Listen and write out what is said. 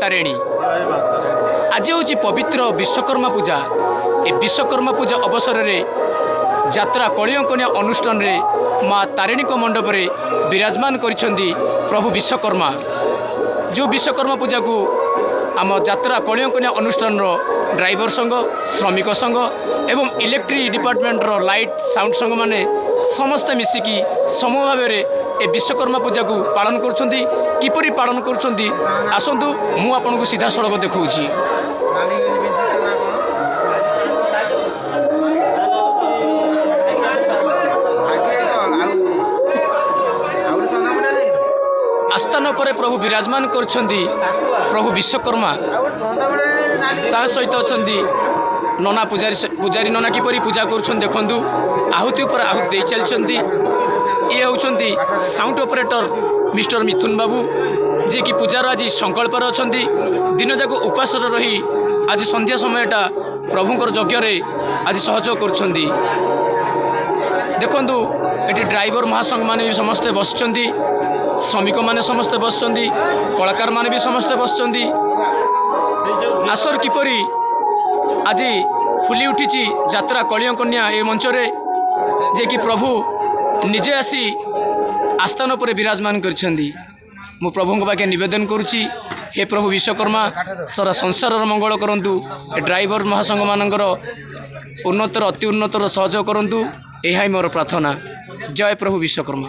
तारिणी। आज हूँ पवित्र विश्वकर्मा पूजा। ए विश्वकर्मा पूजा अवसर में यात्रा कलिंगकन्या अनुष्ठान रे माँ तारिणी मंडप रे विराजमान करिसेंती प्रभु विश्वकर्मा। जो विश्वकर्मा पूजा को आम यात्रा कलिंगकन्या अनुष्ठान ड्राइवर संघ, श्रमिक संघ एवं इलेक्ट्रिक डिपार्टमेंट लाइट साउंड संघ माने समस्त मिसिकी समूह भाव में ए विश्वकर्मा पूजा को पालन करुछंती। किपरि पालन करुछंती आसंतु मु आपनको सीधा सड़क देखौछि। आस्थान पर प्रभु विराजमान करछंती प्रभु विश्वकर्मा। ता सहित अछंती नना पुजारी नना किपरि पूजा करुछन देखंतु। आहुति पर आहुति दे चलछंती। ये होउछंती साउंड ऑपरेटर मिस्टर मिथुन बाबू, जे कि पूजार आज संकल्प अछंती। दिन जाक उपास रही आज संध्या समयटा प्रभुंकर यज्ञ रे आज सहयोग करुछंती। देखंतु एटी ड्राइवर महासंघ माने भी समस्ते बसछंती, श्रमिक माने समस्ते बसछंती, कलाकार माने भी समस्ते बसछंती। आसर किपरि आज फुली उठी यात्रा कलिंगकन्या ए मंच रे, जे कि प्रभु निजे आसी आस्थान पर विराजमान करछंती। मु प्रभु पाखे निवेदन करुच्ची, हे प्रभु विश्वकर्मा सारा संसार मंगल करंतु। ड्राइवर महासंघ मानकर उन्नतर अति उन्नतर सहयोग करंतु। यही मोर प्रार्थना। जय प्रभु विश्वकर्मा।